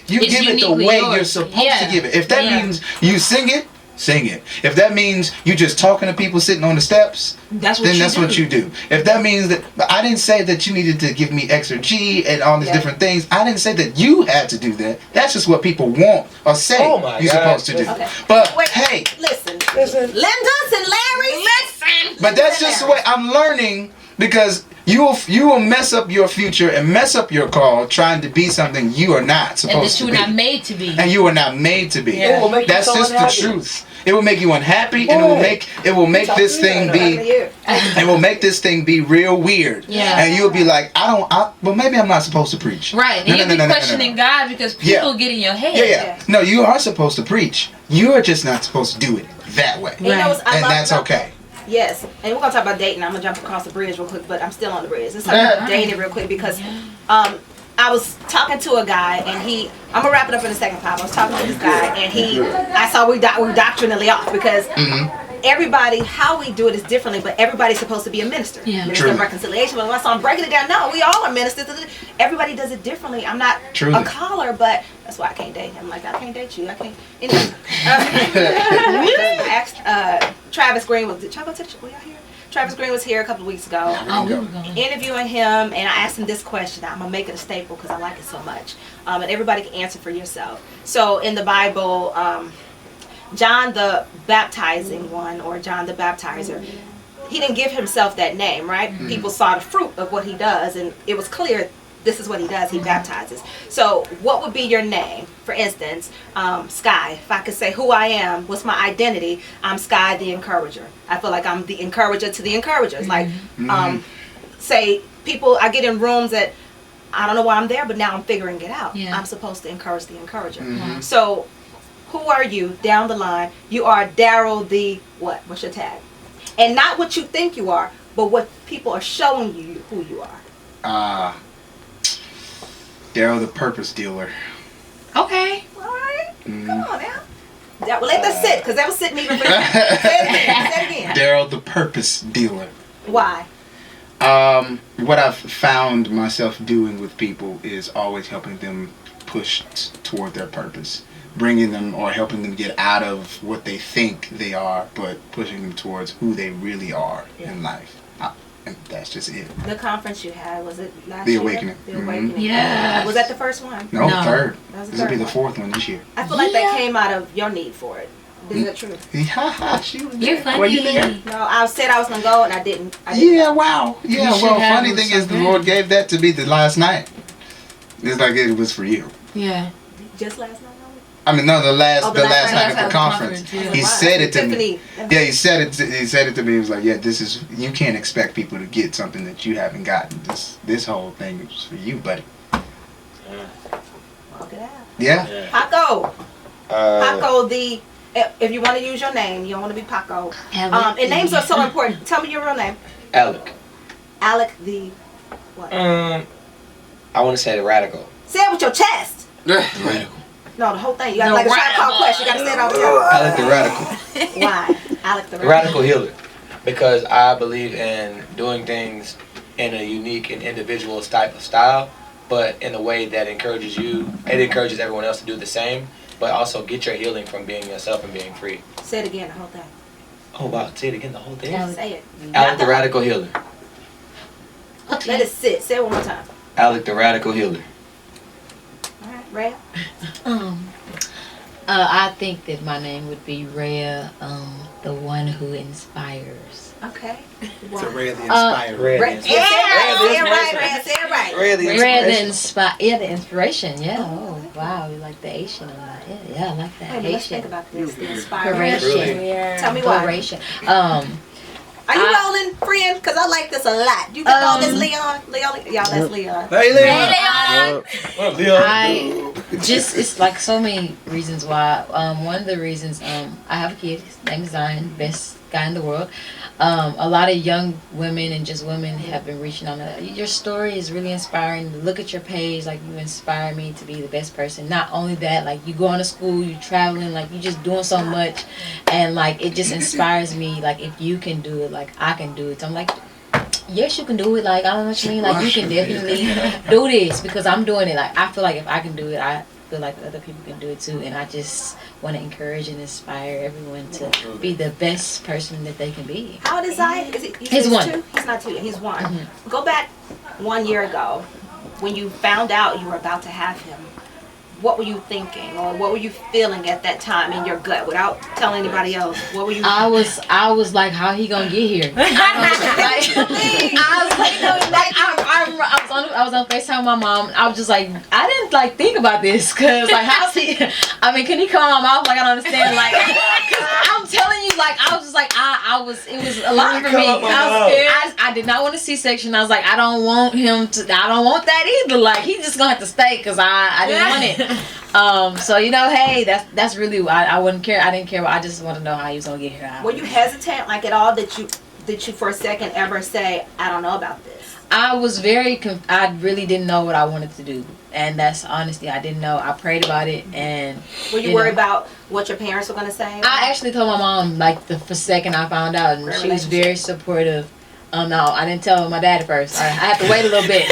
you give it the way you're supposed to give it. If that means you sing it, sing it. If that means you just talking to people sitting on the steps, that's what you do. If that means that, I didn't say that you needed to give me X or G and all these different things. I didn't say that you had to do that. That's just what people want or say you're supposed to do. Okay. But hey, listen, Linda's and Larry, listen. But that's just the way I'm learning, because you will mess up your future and mess up your call trying to be something you are not supposed to be. And that you were not made to be. And you are not made to be. Yeah. That's just the truth. It will make you unhappy, and it will make this thing be real weird. Yeah. And you'll be like, well, maybe I'm not supposed to preach. Right. And you'll be questioning God because people get in your head. Yeah. No, you are supposed to preach. You're just not supposed to do it that way. Right. And that's okay. Yes, and we're gonna talk about dating. I'm gonna jump across the bridge real quick, but I'm still on the bridge. Let's talk about dating real quick, because I was talking to a guy, and I'm gonna wrap it up in a second, Pop. I was talking to this guy, and I saw we're doctrinally off, because everybody, how we do it is differently, but everybody's supposed to be a minister. Minister of reconciliation. But so I'm breaking it down. No, we all are ministers. Everybody does it differently. I'm not a caller, but that's why I can't date him. Like, I can't date you. I can't. Anyway, I asked Travis Green, did y'all go to the show? Were y'all here? Travis Green was here a couple of weeks ago, interviewing him, and I asked him this question. I'm going to make it a staple because I like it so much. And everybody can answer for yourself. So in the Bible, John the baptizing one, or John the baptizer, he didn't give himself that name, right? People saw the fruit of what he does, and it was clear this is what he does. He baptizes. So what would be your name? For instance, Sky. If I could say who I am, what's my identity? I'm Sky the encourager. I feel like I'm the encourager to the encouragers. Like, say people, I get in rooms that I don't know why I'm there, but now I'm figuring it out. I'm supposed to encourage the encourager. So who are you down the line? You are Daryl the what? What's your tag? And not what you think you are, but what people are showing you who you are. Daryl the purpose dealer. Okay. All right. Come on now. Well, let that sit, because that was sitting even for you. Say it again. Daryl the purpose dealer. Why? What I've found myself doing with people is always helping them push toward their purpose. Bringing them or helping them get out of what they think they are, but pushing them towards who they really are in life. And that's just it. The conference you had, was it last The year? Awakening. The Awakening. Yeah. Was that the first one? No, No. third. That was the This will be third the one. fourth one this year. I feel like that came out of your need for it. Is that true? Yeah, she was You're there. funny. Were you there? No, I said I was going to go and I didn't. I didn't. Yeah, wow. Yeah, should well, have. funny It was thing so is the good. Lord gave that to me the last night. It's like it was for you. Yeah. Just last night? I mean, no, the last Oh, the last night at the conference. yeah. He Wow, said it to me. Epiphany. Yeah, he said it to me. He was like, "Yeah, this is you can't expect people to get something that you haven't gotten. This whole thing is for you, buddy." Walk it out. Yeah. Paco. Paco, if you want to use your name, you don't want to be Paco. And names are so important. Tell me your real name. Alec. Alec the what? I want to say the radical. Say it with your chest. Radical. No, the whole thing. You got like a shot call question. You got to say it all together. Alec the radical. Why? Alec the The radical healer. Because I believe in doing things in a unique and individual type of style, but in a way that encourages you. It encourages everyone else to do the same, but also get your healing from being yourself and being free. Say it again, the whole thing. Oh wow, say it again, the whole thing. Say it. Alec the radical healer. Let it sit. Say it one more time. Alec the radical healer. All right, Rhea. I think that my name would be Rhea, the one who inspires. Okay. So Ray the inspired. Red. Say it right, Rhea. Say it right. Rhea the inspiration. Yeah. Oh, wow. You like the Asian on that. Yeah, I like that. Wait, let's Asian. think about this. The inspiration. Inspiration. Tell me why. Inspiration. Are you rolling, friend? Because I like this a lot. You got all this Leon? Y'all, that's Leon. Hey Leon. What Leon? I just, it's like so many reasons why. One of the reasons, I have a kid. His name is Zion, best guy in the world. A lot of young women and just women have been reaching on that. Your story is really inspiring. Look at your page, like you inspire me to be the best person. Not only that, like you going to school, you traveling, like you just doing so much, and like it just inspires me. Like if you can do it, like I can do it. So I'm like, yes, you can do it. Like I don't know what you mean. Like you can definitely do this because I'm doing it. Like I feel like if I can do it, I feel like other people can do it too. And I just want to encourage and inspire everyone to be the best person that they can be. How old is Zion? He's one. 2? He's not 2. He's 1. Mm-hmm. Go back 1 year ago when you found out you were about to have him. What were you thinking, or what were you feeling at that time in your gut, without telling anybody else? What were you? I was like, how he gonna get here? I was on FaceTime with my mom. I was just like, I didn't like think about this because like, how's he? I mean, can he come on my mouth? Like I don't understand. Like, cause I'm telling you, like I was just like, it was a lot for me. I did not want a C-section. I was like, I don't want him to. I don't want that either. Like he just gonna have to stay because I didn't want it. So you know, hey, that's really I wouldn't care. I didn't care. But I just want to know how he was gonna get here. Were you hesitant, like at all? Did you for a second ever say, I don't know about this? I was very. I really didn't know what I wanted to do, and that's honestly, I didn't know. I prayed about it, and were you worried about what your parents were gonna say? I actually told my mom like the second I found out, and she was very supportive. No, I didn't tell my dad at first. I had to wait a little bit.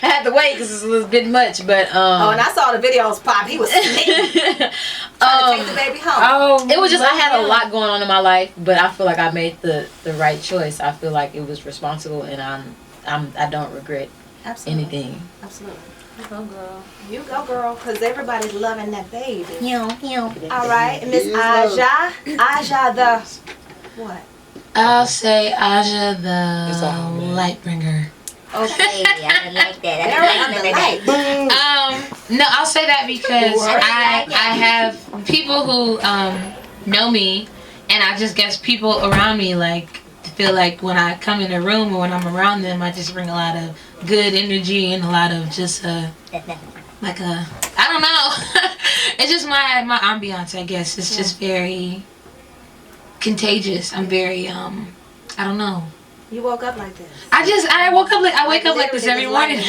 I had to wait because it's a little bit much, but oh, and I saw the videos pop. He was trying to take the baby home. It was just I had a lot going on in my life, but I feel like I made the right choice. I feel like it was responsible, and I don't regret anything. Absolutely. You go, girl. You go, girl, because everybody's loving that baby. All All right, Miss Aja. Aja the what? I'll say Aja the light bringer. Okay, I didn't like that. No, I'll say that because I have people who know me, and I just guess people around me like feel like when I come in a room or when I'm around them, I just bring a lot of good energy and a lot of just like a, I don't know. It's just my ambiance, I guess. It's just very contagious. I'm very I don't know. You woke up like this. I wake up like this every morning.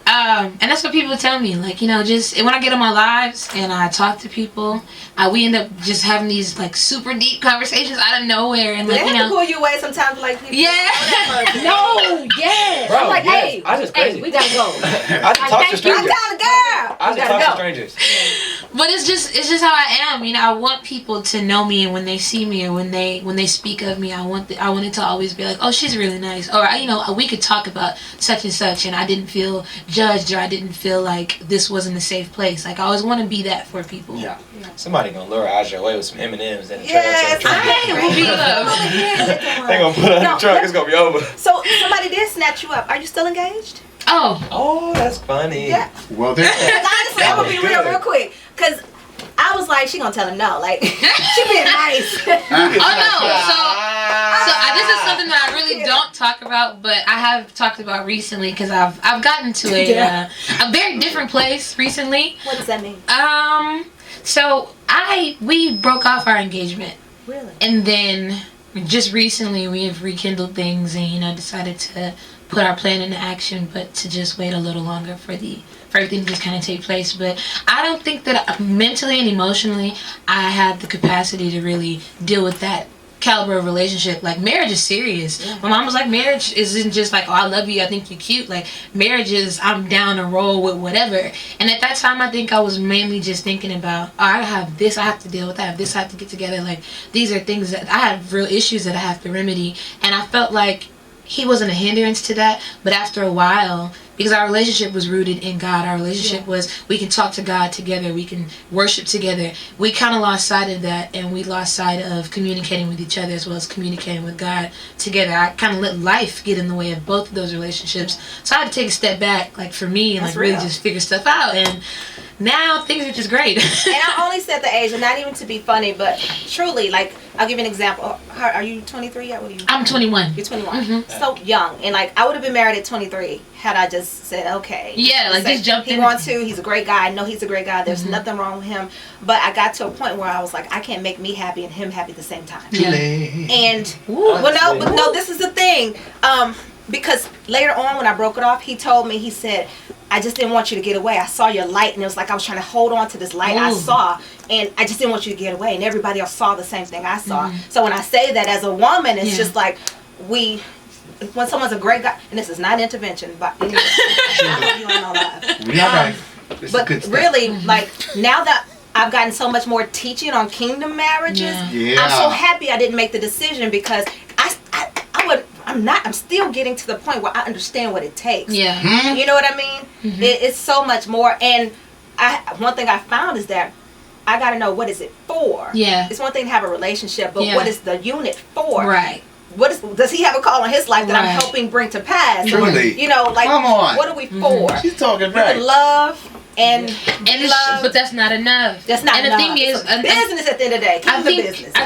And And that's what people tell me. Like, just when I get on my lives and I talk to people, we end up just having these like super deep conversations out of nowhere. And like, they have to pull you away sometimes. Like, people No, yes. Bro, I'm like, yes. hey, I just crazy. we gotta go. I just talk to strangers. I'm girl. I just talk to strangers. But it's just how I am. I want people to know me, and when they see me or when they speak of me, I want it to always be like, oh, she's really nice, or we could talk about such and such, and I didn't feel judged, or I didn't feel like this wasn't a safe place. Like, I always want to be that for people. Yeah. Somebody gonna lure Aja away with some M&Ms in the Yes, trailer. We'll be love. They gonna put her in the truck. It's gonna be over. So somebody did snatch you up. Are you still engaged? Oh, that's funny. Yeah. Well, there. Honestly, I'm gonna be real quick, cause I was like, she gonna tell him no. Like, she being nice. Oh no! So this is something that I really don't talk about, but I have talked about recently because I've gotten to a very different place recently. What does that mean? So we broke off our engagement. Really? And then just recently we have rekindled things and decided to put our plan into action, but to just wait a little longer for everything to just kind of take place. But I don't think that mentally and emotionally I have the capacity to really deal with that caliber of relationship. Like, marriage is serious. My mom was like, marriage isn't just like, oh, I love you, I think you're cute. Like, marriage is, I'm down to roll with whatever. And at that time, I think I was mainly just thinking about, oh, I have this I have to deal with, I have this I have to get together. Like, these are things that I have real issues that I have to remedy. And I felt like he wasn't a hindrance to that. But after a while, because our relationship was rooted in God, our relationship was, we can talk to God together, we can worship together, we kind of lost sight of that, and we lost sight of communicating with each other as well as communicating with God together. I kind of let life get in the way of both of those relationships, so I had to take a step back, like, for me, and like really just figure stuff out. And now things are just great. And I only said the age, and not even to be funny, but truly, like, I'll give you an example. Are you 23 yet? What are you? I'm 21. You're 21. So young. And like, I would have been married at 23 had I just said, okay. Yeah, like, just jumped in. He wants to. He's a great guy. I know he's a great guy. There's nothing wrong with him. But I got to a point where I was like, I can't make me happy and him happy at the same time. Yeah. And, no, this is the thing. Because later on when I broke it off, he told me, he said, I just didn't want you to get away. I saw your light, and it was like I was trying to hold on to this light I saw, and I just didn't want you to get away. And everybody else saw the same thing I saw. So when I say that as a woman, it's just like when someone's a great guy, and this is not intervention, but you know, but really, like, now that I've gotten so much more teaching on kingdom marriages, I'm so happy I didn't make the decision, because I'm still getting to the point where I understand what it takes. Yeah. You know what I mean? It's so much more. And one thing I found is that I got to know, what is it for? Yeah. It's one thing to have a relationship, but what is the unit for? Right. Does he have a call in his life that I'm helping bring to pass? Really? You know, like, come on. What are we for? She's talking You can love and love, but that's not enough. That's not enough. And the thing is, business at the end of the day. I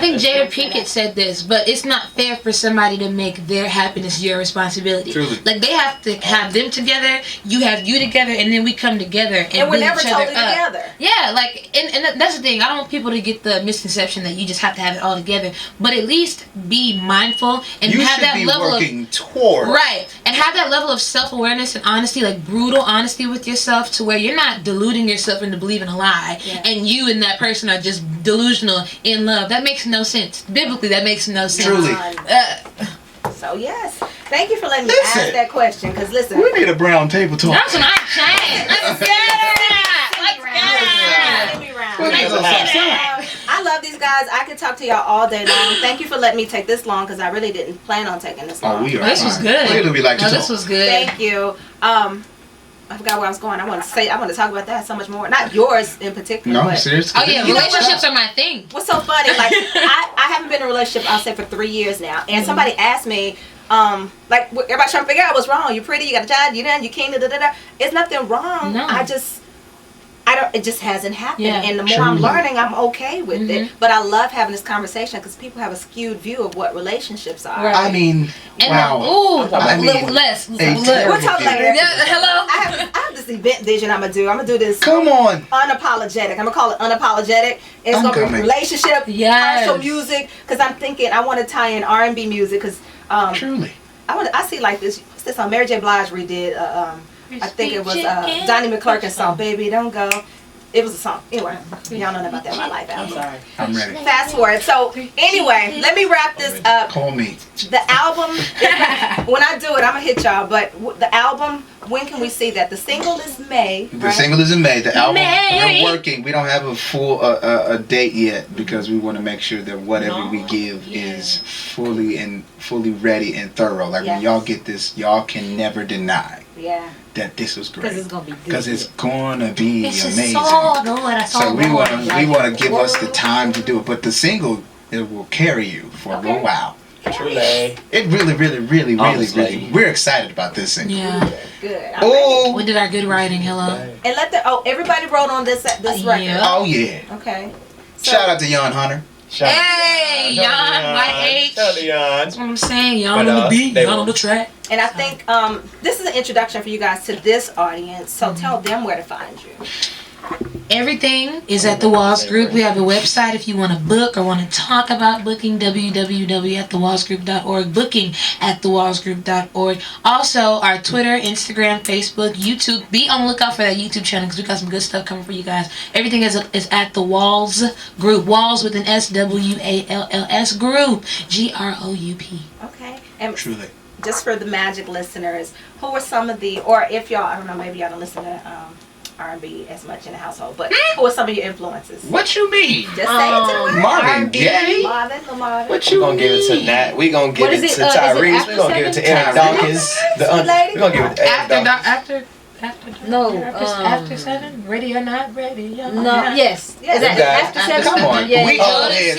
think Jada Pinkett said this, but it's not fair for somebody to make their happiness your responsibility. Truly. Like, they have to have them together, you have you together, and then we come together and we're build never each other totally up. together. Yeah, like, and that's the thing. I don't want people to get the misconception that you just have to have it all together, but at least be mindful and you have that level working toward. Right, and have that level of self-awareness and honesty, like brutal honesty with yourself, to where you're not deluding yourself into believing a lie, and you and that person are just delusional in love. That makes no sense. Biblically, that makes no sense. Truly. So yes, thank you for letting me ask that question. Because listen, we need a brown table talk. That's what I'm saying. Let's get it. I love these guys. I could talk to y'all all day long. Thank you for letting me take this long, because I really didn't plan on taking this long. We are. This was good. Clearly we like to talk. This was good. Thank you. I forgot where I was going. I want to talk about that so much more. Not yours in particular. No, but seriously. Oh yeah, relationships are my thing. What's so funny? Like, I haven't been in a relationship, I'll say, for 3 years now. And somebody asked me, like, everybody's trying to figure out what's wrong. You're pretty, you got a job, you done, you came, da-da-da-da. It's nothing wrong. No. It just hasn't happened. Yeah, and the more I'm learning, I'm okay with it. But I love having this conversation, because people have a skewed view of what relationships are. Right. I mean, And wow. We'll talk later. Yeah, hello. I I have this event bent vision I'm gonna do this. Come on. Unapologetic. I'm gonna call it unapologetic. It's gonna be relationship, commercial music. Because I'm thinking I want to tie in R&B music. Because Truly. I see like this. What's this song? Mary J. Blige redid. I think it was Donnie McClurkin's song, "Baby Don't Go." It was a song. Anyway, y'all know about that in my life. I'm sorry. I'm ready. Fast forward. So anyway, let me wrap this up. Call me. The album, when I do it, I'm gonna hit y'all. But the album, when can we see that? The single is May. The single is in May. The album, we're working. We don't have a full a date yet because we want to make sure that whatever we give is fully ready and thorough. Like when y'all get this, y'all can never deny. Yeah. That this was great. Because it's gonna be good. Because it's gonna be amazing. So good. So we want to give us the time to do it. But the single, it will carry you for a little while. Truly. It really. We're excited about this single. Yeah. Good. Oh. We did our good writing. Hello. And everybody wrote on this record. Yeah. Oh yeah. Okay. So, Shout out to Yon Hunter. Hey, Yon, White H. Shout out to Yon. That's what I'm saying. Yon on the beat, Yon on the track. And I think this is an introduction for you guys to this audience. So tell them where to find you. Everything is at the Walls Group. We have a website if you want to book or want to talk about booking, www.thewallsgroup.org, booking@thewallsgroup.org. Also, our Twitter, Instagram, Facebook, YouTube. Be on the lookout for that YouTube channel because we got some good stuff coming for you guys. Everything is at the Walls Group. Walls with an SWALLS Group. GROUP. Okay. And Truly. just for the Magic listeners, who are some of the, or if y'all, I don't know, maybe y'all don't listen to R&B as much in the household, but who are some of your influences? What you mean? Just say it to the world. Marvin Gaye. Marvin. What We're you gonna give it to mean? Nat. We're gonna give it is to it, Tyrese. after We're gonna give it to Eric Tyrese? Dawkins. We're gonna give it to Eric Dawkins. After 7, ready or not ready. No, yes. Yes. Is that after After 7? Come on. Yeah. We all is.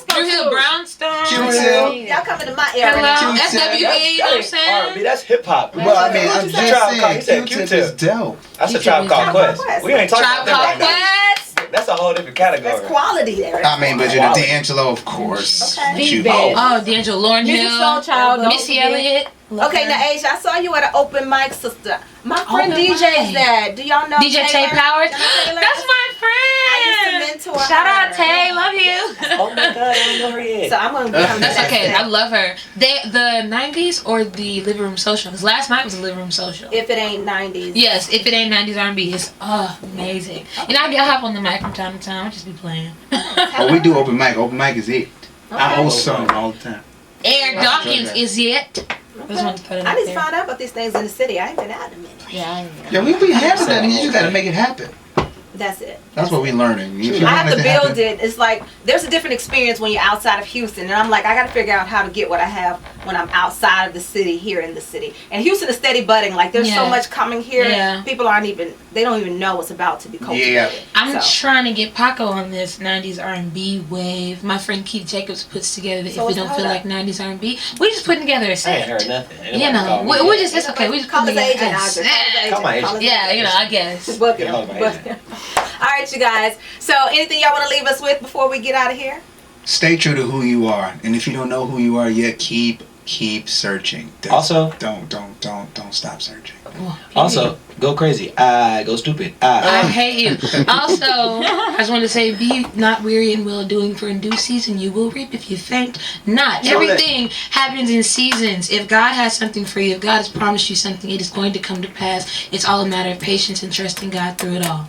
Drew Hill Brownstone. Q-Tip. Y'all coming to my area Hello, now. SWA, you know what I'm saying? R&B, that's hip hop. Well, I mean, I'm He just said saying, Q-Tip is dope. That's a Q-Tip Tribe is Called Tribe Quest. Called We ain't talking Tribe about Called that right Quest. now. That's a whole different category. That's quality there. I mean, but you know, D'Angelo, of course. Okay. Shoot. Feedback. Oh, D'Angelo, Lauryn Music Hill, Soul Child. Missy Elliott. Okay, now Asia, I saw you at an open mic, sister. My friend Open DJ's mic. there. Do y'all know DJ Tay Taylor? Powers. Y'all know Taylor? That's my I friend. used to mentor Shout her. out Tay, love you. Oh my God, I don't know her yet. So I'm gonna come That's to okay. that. I love her. The 90s or the living room social? Because last night was the living room social. If it ain't 90s. Yes, if it ain't 90s R&B, it's amazing. And I hop on the mic from time to time. I just be playing. Oh, we do open mic. Open mic is it. I host song all the time. Eric Dawkins is it. I just wanted to put it I out need to there. find out about these things in the city. I ain't been out in a minute. Yeah, we handle that. You just gotta make it happen. That's it. That's what we learning. If you I want have to it build happen- it. It's like there's a different experience when you're outside of Houston, and I'm like, I got to figure out how to get what I have when I'm outside of the city, here in the city. And Houston is steady budding. Like there's so Yeah. much coming here. Yeah. People they don't even know what's about to be cultivated. Yeah. I'm So, trying to get Paco on this 90s R&B wave. My friend Keith Jacobs puts together the So If We what's Don't the Feel holdup? Like 90s R&B. We just putting together a I set. ain't heard nothing. You know, we're just, it's okay. We just call putting his together agent, a Audrey. set. Call my agent. Call his Yeah, agent. you know, I guess. Book him. Yeah, hold my Book agent. him. All right, you guys. So anything y'all want to leave us with before we get out of here? Stay true to who you are, and if you don't know who you are yet, keep searching. Also- don't stop searching. Also, go crazy. Go stupid. I hate you. Also, I just want to say, be not weary in well doing, for in due season you will reap if you faint not. Everything happens in seasons. If God has something for you, if God has promised you something, it is going to come to pass. It's all a matter of patience and trusting God through it all.